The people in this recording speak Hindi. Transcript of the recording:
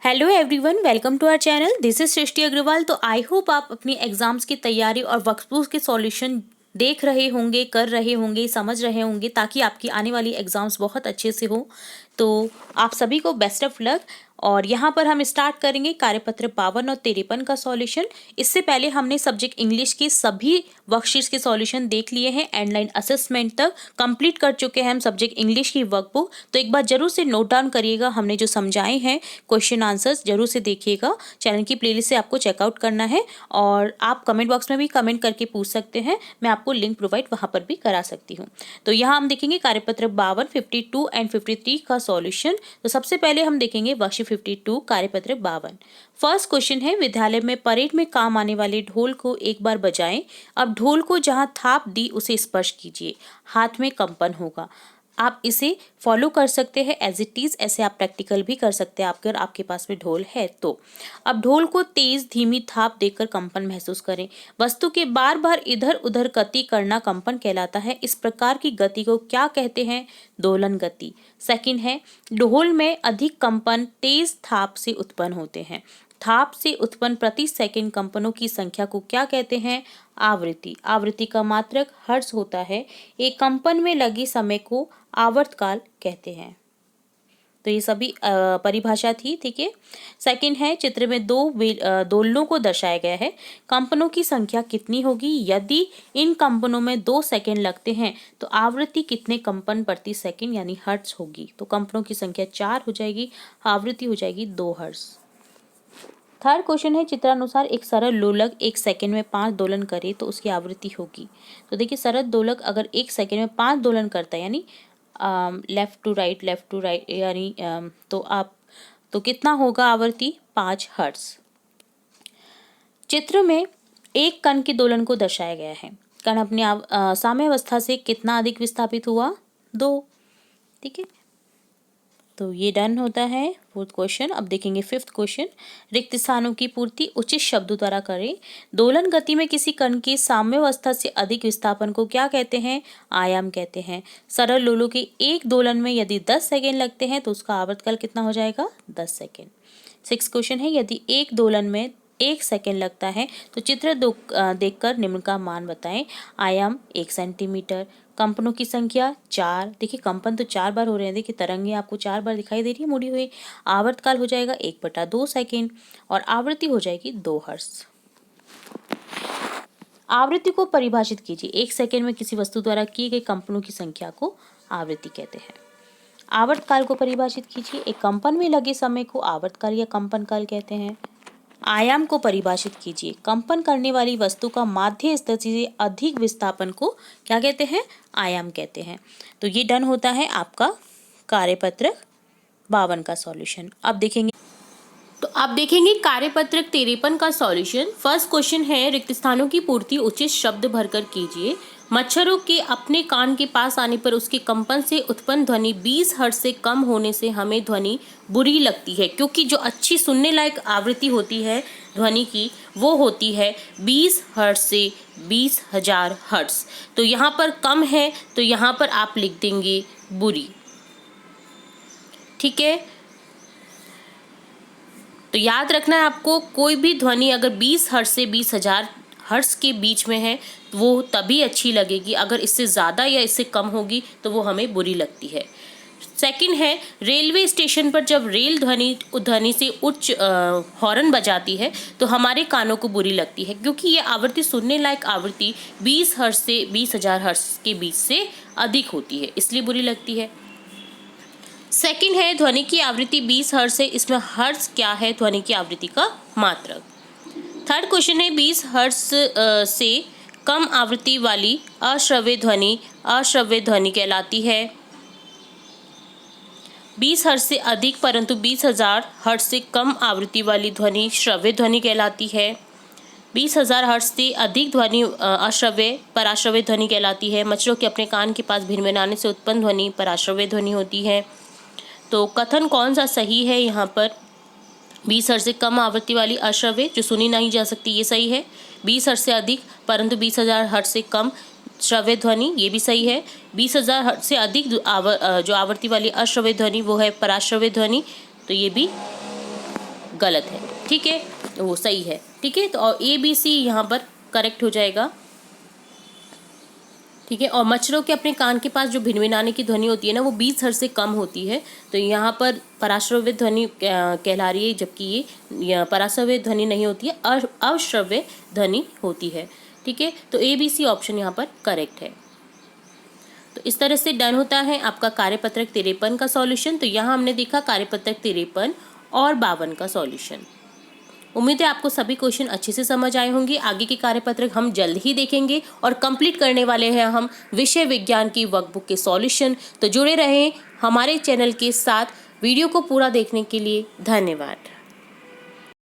Hello everyone, welcome to our channel. This is Srishti Agarwal. तो आई होप आप अपनी एग्जाम्स की तैयारी और वर्कबुक्स के सॉल्यूशन देख रहे होंगे, कर रहे होंगे, समझ रहे होंगे, ताकि आपकी आने वाली एग्जाम्स बहुत अच्छे से हो। तो आप सभी को बेस्ट ऑफ लक। और यहाँ पर हम स्टार्ट करेंगे कार्यपत्र 52 और 53 का सॉल्यूशन। इससे पहले हमने सब्जेक्ट इंग्लिश के सभी वर्कशीट्स के सॉल्यूशन देख लिए हैं, एंडलाइन असेसमेंट तक कंप्लीट कर चुके हैं हम सब्जेक्ट इंग्लिश की वर्कबुक। तो एक बार जरूर से नोट डाउन करिएगा, हमने जो समझाए हैं क्वेश्चन आंसर्स जरूर से देखिएगा। चैनल की प्लेलिस्ट से आपको चेकआउट करना है और आप कमेंट बॉक्स में भी कमेंट करके पूछ सकते हैं, मैं आपको लिंक प्रोवाइड वहां पर भी करा सकती हूँ। तो यहाँ हम देखेंगे कार्यपत्र 52, 52 एंड 53 का सॉल्यूशन। तो सबसे पहले हम देखेंगे वर्कशीट 52 कार्यपत्र 52। फर्स्ट क्वेश्चन है, विद्यालय में परेड में काम आने वाले ढोल को एक बार बजाएं। अब ढोल को जहां थाप दी उसे स्पर्श कीजिए, हाथ में कंपन होगा। आप इसे फॉलो कर सकते हैं एज इट इज, ऐसे आप प्रैक्टिकल भी कर सकते हैं अगर आपके पास में ढोल है तो। अब ढोल को तेज धीमी थाप देकर कंपन महसूस करें। वस्तु के बार बार इधर उधर गति करना कंपन कहलाता है। इस प्रकार की गति को क्या कहते हैं? दोलन गति। सेकंड है, ढोल में अधिक कंपन तेज थाप से उत्पन्न होते हैं। थाप से उत्पन्न प्रति सेकंड कंपनों की संख्या को क्या कहते हैं? आवृत्ति। आवृत्ति का मात्रक हर्ट्ज होता है। एक कंपन में लगे समय को आवर्तकाल कहते हैं। तो ये सभी परिभाषा थी, ठीक है। सेकंड है, चित्र में दो दोलनों को दर्शाया गया है। कंपनों की संख्या कितनी होगी? यदि इन कंपनों में 2 सेकंड लगते हैं तो आवृत्ति कितने कंपन प्रति सेकंड यानी हर्ट्ज होगी? तो कंपनों की संख्या 4 हो जाएगी, आवृत्ति हो जाएगी 2 हर्ट्ज। थर्ड क्वेश्चन है, चित्रानुसार एक सरल लोलक 1 सेकंड में 5 दोलन करे तो उसकी आवृत्ति होगी। तो देखिए, सरल दोलक अगर 1 सेकंड में 5 दोलन करता है यानी लेफ्ट टू राइट यानी तो कितना होगा आवृत्ति? 5 हर्ट्ज। चित्र में एक कण के दोलन को दर्शाया गया है। कण अपनी साम्यावस्था से कितना अधिक विस्थापित हुआ? 2, ठीक है। तो ये डन होता है फोर्थ क्वेश्चन। अब देखेंगे फिफ्थ क्वेश्चन, रिक्त स्थानों की पूर्ति उचित शब्दों द्वारा करें। दोलन गति में किसी कण की साम्यावस्था से अधिक विस्थापन को क्या कहते हैं? आयाम कहते हैं। सरल लोलों के एक दोलन में यदि 10 सेकेंड लगते हैं तो उसका आवर्तकाल कितना हो जाएगा? 10 सेकेंड। सिक्स क्वेश्चन है, यदि एक दोलन में 1 सेकेंड लगता है तो चित्र देखकर निम्न का मान बताएं। आयाम 1 सेंटीमीटर, कंपनों की संख्या 4। देखिए, कंपन तो 4 बार हो रहे हैं। देखिए, तरंगे आपको 4 बार दिखाई दे रही है मुड़ी हुई। आवर्तकाल हो जाएगा 1/2 सेकेंड और आवृत्ति हो जाएगी 2 हर्ट्ज। आवृत्ति को परिभाषित कीजिए। 1 सेकेंड में किसी वस्तु द्वारा की गई कंपनों की संख्या को आवृत्ति कहते हैं। आवर्तकाल को परिभाषित कीजिए। एक कंपन में लगे समय को आवर्तकाल या कंपन काल कहते हैं। आयाम को परिभाषित कीजिए। कंपन करने वाली वस्तु का माध्य स्तर से अधिक विस्थापन को क्या कहते हैं? आयाम कहते हैं। तो ये डन होता है आपका कार्यपत्र 52 का सॉल्यूशन। अब देखेंगे कार्यपत्रक 53 का सॉल्यूशन। फर्स्ट क्वेश्चन है, रिक्त स्थानों की पूर्ति उचित शब्द भरकर कीजिए। मच्छरों के अपने कान के पास आने पर उसके कंपन से उत्पन्न ध्वनि 20 हर्ट्ज से कम होने से हमें ध्वनि बुरी लगती है, क्योंकि जो अच्छी सुनने लायक आवृत्ति होती है ध्वनि की वो होती है 20 हर्ट्ज से 20,000 हर्ट्ज। तो यहाँ पर कम है तो यहाँ पर आप लिख देंगे बुरी, ठीक है। तो याद रखना है आपको, कोई भी ध्वनि अगर 20 हर्ट्ज से 20,000 हर्ट्ज के बीच में है वो तभी अच्छी लगेगी, अगर इससे ज़्यादा या इससे कम होगी तो वो हमें बुरी लगती है। सेकंड है, रेलवे स्टेशन पर जब रेल ध्वनि से उच्च हॉर्न बजाती है तो हमारे कानों को बुरी लगती है, क्योंकि ये आवृत्ति सुनने लायक आवृत्ति 20 हर्ट्ज से 20,000 हर्ट्ज के बीच से अधिक होती है, इसलिए बुरी लगती है। सेकंड है, ध्वनि की आवृत्ति 20 हर्ट्ज है। इसमें हर्ट्ज क्या है? ध्वनि की आवृत्ति का मात्रक। थर्ड क्वेश्चन है, 20 हर्ट्ज से कम आवृत्ति वाली अश्रव्य ध्वनि कहलाती है। 20 हर्ट्ज से अधिक परंतु 20,000 हर्ट्ज से कम आवृत्ति वाली ध्वनि श्रव्य ध्वनि कहलाती है। 20,000 हर्ट्ज से अधिक ध्वनि अश्रव्य पराश्रव्य ध्वनि कहलाती है। मच्छरों के अपने कान के पास भिनभिनाने से उत्पन्न ध्वनि पराश्रव्य ध्वनि होती है। तो कथन कौन सा सही है? यहाँ पर 20 हर्ट्ज से कम आवृत्ति वाली अश्रव्य जो सुनी नहीं जा सकती, ये सही है। 20 हर्ट्ज से अधिक परंतु 20,000 हर्ट्ज से कम श्रव्य ध्वनि, ये भी सही है। 20,000 हर्ट्ज से अधिक जो आवृत्ति वाली अश्रव्य ध्वनि वो है पराश्रव्य ध्वनि, तो ये भी गलत है, ठीक है, वो सही है, ठीक है। तो और ABC यहाँ पर करेक्ट हो जाएगा, ठीक है। और मच्छरों के अपने कान के पास जो भिनभिनाने की ध्वनि होती है ना, वो 20 हर्ट्ज से कम होती है, तो यहाँ पर पराश्रव्य ध्वनि कहला रही है, जबकि ये पराश्रव्य ध्वनि नहीं होती है, अश्रव्य ध्वनि होती है, ठीक है। तो ABC ऑप्शन यहाँ पर करेक्ट है। तो इस तरह से डन होता है आपका कार्यपत्रक 53 का सॉल्यूशन। तो यहाँ हमने देखा कार्यपत्रक 53 और 52 का सॉल्यूशन। उम्मीद है आपको सभी क्वेश्चन अच्छे से समझ आए होंगे। आगे के कार्यपत्रक हम जल्द ही देखेंगे और कंप्लीट करने वाले हैं हम विषय विज्ञान की वर्कबुक के सॉल्यूशन। तो जुड़े रहें हमारे चैनल के साथ। वीडियो को पूरा देखने के लिए धन्यवाद।